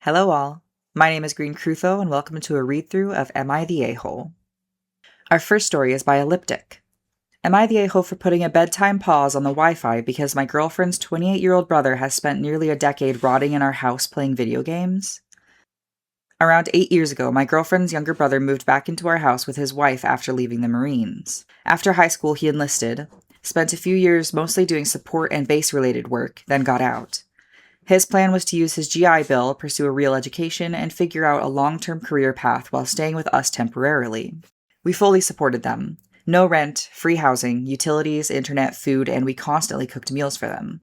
Hello all, my name is GreenCreutho and welcome to a read-through of Am I the A-Hole? Our first story is by Elliptic. Am I the a-hole for putting a bedtime pause on the Wi-Fi because my girlfriend's 28-year-old brother has spent nearly a decade rotting in our house playing video games? Around 8 years ago, my girlfriend's younger brother moved back into our house with his wife after leaving the Marines. After high school, he enlisted, spent a few years mostly doing support and base-related work, then got out. His plan was to use his GI Bill, pursue a real education, and figure out a long-term career path while staying with us temporarily. We fully supported them. No rent, free housing, utilities, internet, food, and we constantly cooked meals for them.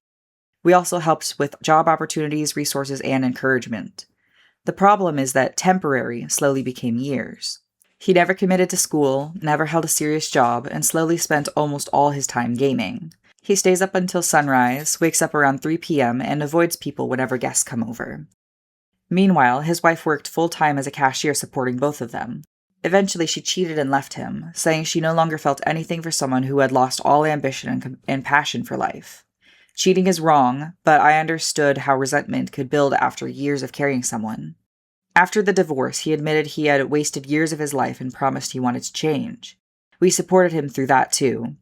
We also helped with job opportunities, resources, and encouragement. The problem is that temporary slowly became years. He never committed to school, never held a serious job, and slowly spent almost all his time gaming. He stays up until sunrise, wakes up around 3 p.m., and avoids people whenever guests come over. Meanwhile, his wife worked full-time as a cashier supporting both of them. Eventually, she cheated and left him, saying she no longer felt anything for someone who had lost all ambition and passion for life. Cheating is wrong, but I understood how resentment could build after years of carrying someone. After the divorce, he admitted he had wasted years of his life and promised he wanted to change. We supported him through that too.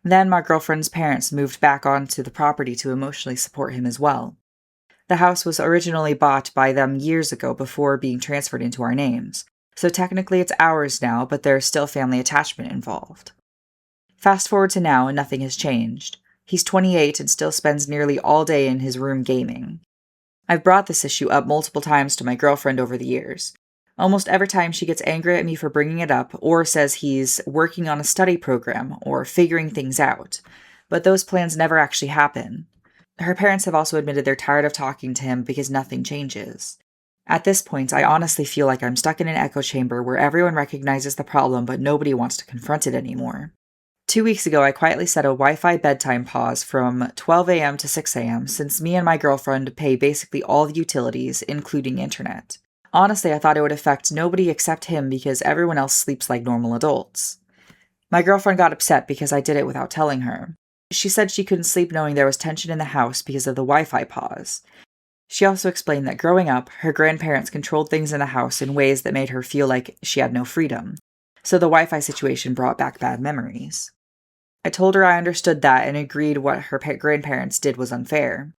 Then my girlfriend's parents moved back onto the property to emotionally support him as well. The house was originally bought by them years ago before being transferred into our names, so technically it's ours now, but there's still family attachment involved. Fast forward to now and nothing has changed. He's 28 and still spends nearly all day in his room gaming. I've brought this issue up multiple times to my girlfriend over the years. Almost every time she gets angry at me for bringing it up or says he's working on a study program or figuring things out, but those plans never actually happen. Her parents have also admitted they're tired of talking to him because nothing changes. At this point, I honestly feel like I'm stuck in an echo chamber where everyone recognizes the problem but nobody wants to confront it anymore. 2 weeks ago, I quietly set a Wi-Fi bedtime pause from 12 a.m. to 6 a.m. since me and my girlfriend pay basically all the utilities, including internet. Honestly, I thought it would affect nobody except him because everyone else sleeps like normal adults. My girlfriend got upset because I did it without telling her. She said she couldn't sleep knowing there was tension in the house because of the Wi-Fi pause. She also explained that growing up, her grandparents controlled things in the house in ways that made her feel like she had no freedom, so the Wi-Fi situation brought back bad memories. I told her I understood that and agreed what her grandparents did was unfair.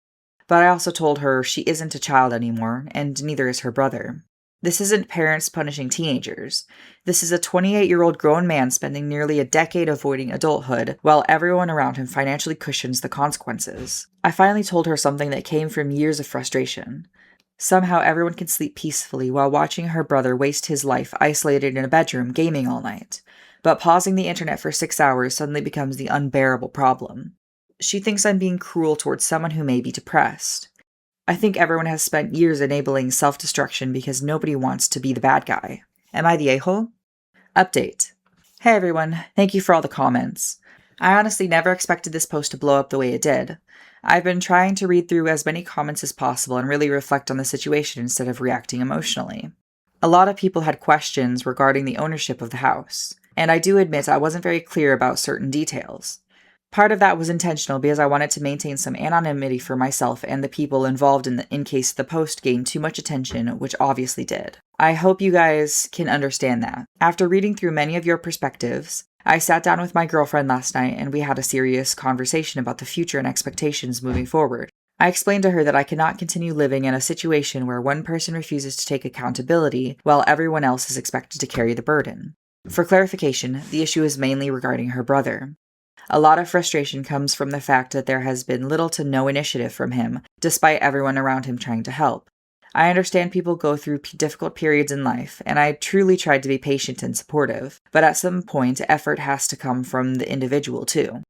But I also told her she isn't a child anymore, and neither is her brother. This isn't parents punishing teenagers. This is a 28-year-old grown man spending nearly a decade avoiding adulthood, while everyone around him financially cushions the consequences. I finally told her something that came from years of frustration. Somehow everyone can sleep peacefully while watching her brother waste his life isolated in a bedroom gaming all night. But pausing the internet for 6 hours suddenly becomes the unbearable problem. She thinks I'm being cruel towards someone who may be depressed. I think everyone has spent years enabling self-destruction because nobody wants to be the bad guy. Am I the a-hole? Update. Hey everyone, thank you for all the comments. I honestly never expected this post to blow up the way it did. I've been trying to read through as many comments as possible and really reflect on the situation instead of reacting emotionally. A lot of people had questions regarding the ownership of the house, and I do admit I wasn't very clear about certain details. Part of that was intentional because I wanted to maintain some anonymity for myself and the people involved in case the post gained too much attention, which obviously did. I hope you guys can understand that. After reading through many of your perspectives, I sat down with my girlfriend last night and we had a serious conversation about the future and expectations moving forward. I explained to her that I cannot continue living in a situation where one person refuses to take accountability while everyone else is expected to carry the burden. For clarification, the issue is mainly regarding her brother. A lot of frustration comes from the fact that there has been little to no initiative from him, despite everyone around him trying to help. I understand people go through difficult periods in life, and I truly tried to be patient and supportive, but at some point, effort has to come from the individual too.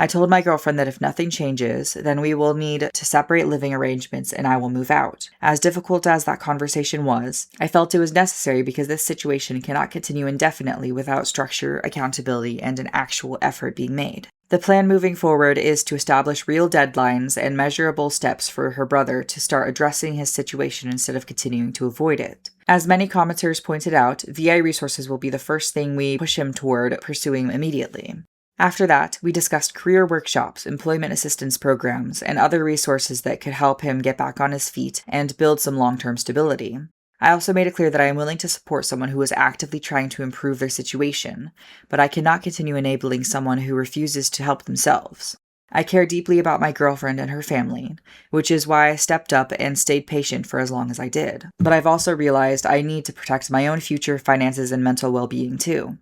I told my girlfriend that if nothing changes, then we will need to separate living arrangements and I will move out. As difficult as that conversation was, I felt it was necessary because this situation cannot continue indefinitely without structure, accountability, and an actual effort being made. The plan moving forward is to establish real deadlines and measurable steps for her brother to start addressing his situation instead of continuing to avoid it. As many commenters pointed out, VI resources will be the first thing we push him toward pursuing immediately. After that, we discussed career workshops, employment assistance programs, and other resources that could help him get back on his feet and build some long-term stability. I also made it clear that I am willing to support someone who is actively trying to improve their situation, but I cannot continue enabling someone who refuses to help themselves. I care deeply about my girlfriend and her family, which is why I stepped up and stayed patient for as long as I did. But I've also realized I need to protect my own future, finances, and mental well-being too.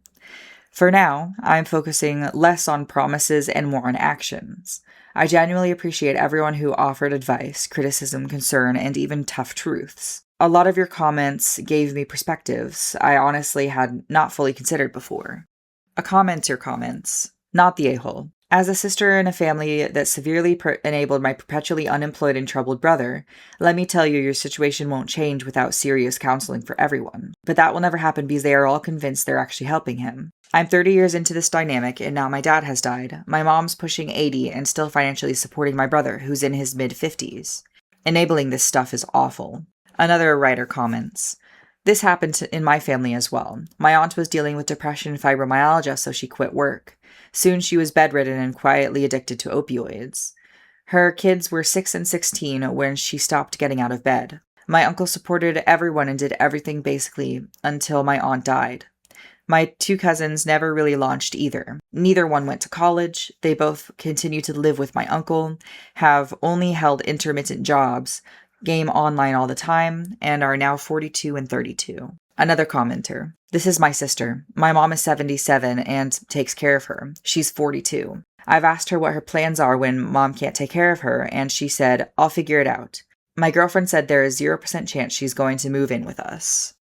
For now, I'm focusing less on promises and more on actions. I genuinely appreciate everyone who offered advice, criticism, concern, and even tough truths. A lot of your comments gave me perspectives I honestly had not fully considered before. A commenter comments, not the a-hole. As a sister in a family that severely enabled my perpetually unemployed and troubled brother, let me tell you, your situation won't change without serious counseling for everyone. But that will never happen because they are all convinced they're actually helping him. I'm 30 years into this dynamic, and now my dad has died. My mom's pushing 80 and still financially supporting my brother, who's in his mid-50s. Enabling this stuff is awful. Another writer comments, this happened in my family as well. My aunt was dealing with depression and fibromyalgia, so she quit work. Soon she was bedridden and quietly addicted to opioids. Her kids were 6 and 16 when she stopped getting out of bed. My uncle supported everyone and did everything basically until my aunt died. My 2 cousins never really launched either. Neither one went to college. They both continue to live with my uncle, have only held intermittent jobs, game online all the time, and are now 42 and 32. Another commenter. This is my sister. My mom is 77 and takes care of her. She's 42. I've asked her what her plans are when mom can't take care of her, and she said, I'll figure it out. My girlfriend said there is 0% chance she's going to move in with us.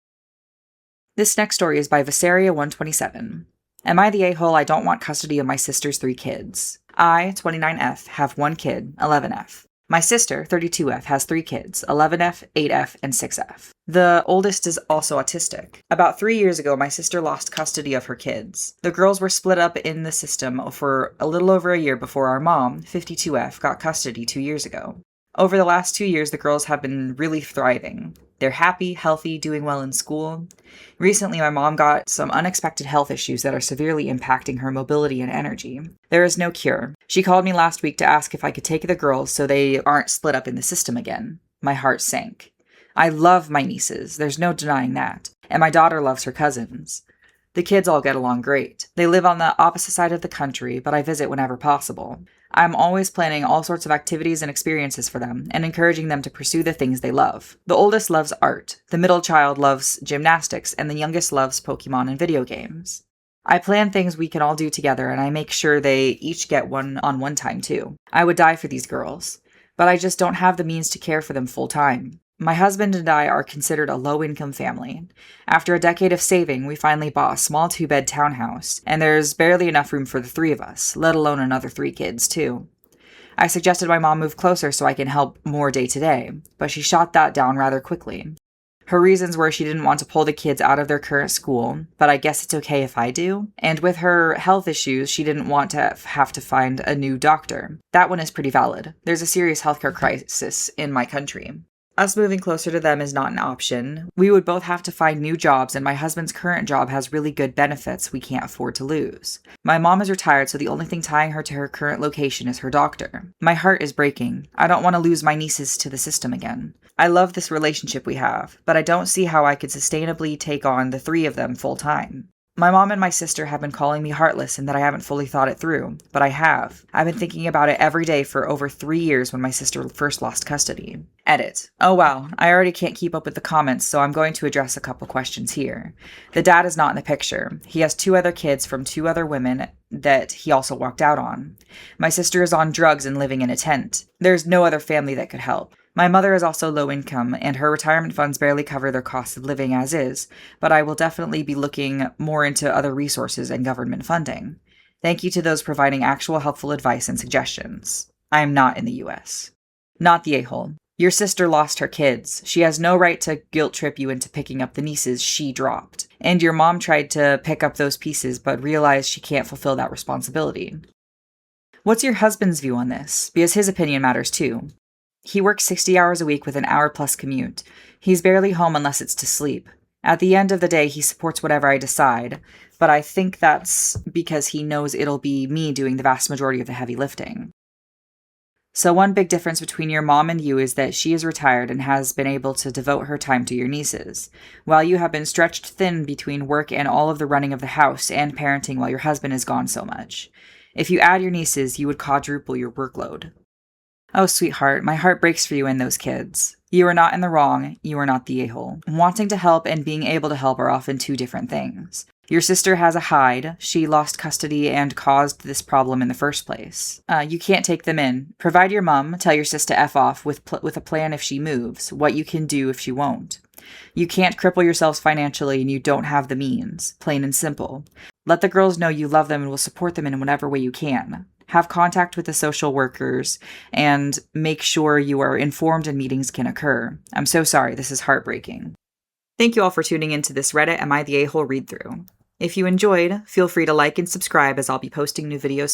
This next story is by Visaria127. Am I the a-hole? I don't want custody of my sister's 3 kids. I, 29F, have 1 kid, 11F. My sister, 32F, has 3 kids, 11F, 8F, and 6F. The oldest is also autistic. About 3 years ago, my sister lost custody of her kids. The girls were split up in the system for a little over a year before our mom, 52F, got custody 2 years ago. Over the last 2 years, the girls have been really thriving. They're happy, healthy, doing well in school. Recently, my mom got some unexpected health issues that are severely impacting her mobility and energy. There is no cure. She called me last week to ask if I could take the girls so they aren't split up in the system again. My heart sank. I love my nieces, there's no denying that, and my daughter loves her cousins. The kids all get along great. They live on the opposite side of the country, but I visit whenever possible. I'm always planning all sorts of activities and experiences for them, and encouraging them to pursue the things they love. The oldest loves art, the middle child loves gymnastics, and the youngest loves Pokemon and video games. I plan things we can all do together, and I make sure they each get one-on-one time too. I would die for these girls, but I just don't have the means to care for them full time. My husband and I are considered a low-income family. After a decade of saving, we finally bought a small 2-bed townhouse, and there's barely enough room for the 3 of us, let alone another 3 kids, too. I suggested my mom move closer so I can help more day to day, but she shot that down rather quickly. Her reasons were she didn't want to pull the kids out of their current school, but I guess it's okay if I do. And with her health issues, she didn't want to have to find a new doctor. That one is pretty valid. There's a serious healthcare crisis in my country. Us moving closer to them is not an option. We would both have to find new jobs, and my husband's current job has really good benefits we can't afford to lose. My mom is retired, so the only thing tying her to her current location is her doctor. My heart is breaking. I don't want to lose my nieces to the system again. I love this relationship we have, but I don't see how I could sustainably take on the 3 of them full time. My mom and my sister have been calling me heartless and that I haven't fully thought it through, but I have. I've been thinking about it every day for over 3 years when my sister first lost custody. Edit. Oh wow, I already can't keep up with the comments, so I'm going to address a couple questions here. The dad is not in the picture. He has 2 other kids from 2 other women that he also walked out on. My sister is on drugs and living in a tent. There's no other family that could help. My mother is also low income, and her retirement funds barely cover their cost of living as is, but I will definitely be looking more into other resources and government funding. Thank you to those providing actual helpful advice and suggestions. I am not in the US. Not the a-hole. Your sister lost her kids. She has no right to guilt trip you into picking up the nieces she dropped. And your mom tried to pick up those pieces, but realized she can't fulfill that responsibility. What's your husband's view on this? Because his opinion matters too. He works 60 hours a week with an hour-plus commute. He's barely home unless it's to sleep. At the end of the day, he supports whatever I decide, but I think that's because he knows it'll be me doing the vast majority of the heavy lifting. So one big difference between your mom and you is that she is retired and has been able to devote her time to your nieces, while you have been stretched thin between work and all of the running of the house and parenting while your husband is gone so much. If you add your nieces, you would quadruple your workload. Oh, sweetheart, my heart breaks for you and those kids. You are not in the wrong, you are not the a-hole. Wanting to help and being able to help are often two different things. Your sister has a hide. She lost custody and caused this problem in the first place. You can't take them in. Provide your mom, tell your sis to F off with a plan if she moves, what you can do if she won't. You can't cripple yourselves financially and you don't have the means, plain and simple. Let the girls know you love them and will support them in whatever way you can. Have contact with the social workers and make sure you are informed and meetings can occur. I'm so sorry, this is heartbreaking. Thank you all for tuning into this Reddit Am I the A-hole read-through. If you enjoyed, feel free to like and subscribe as I'll be posting new videos soon.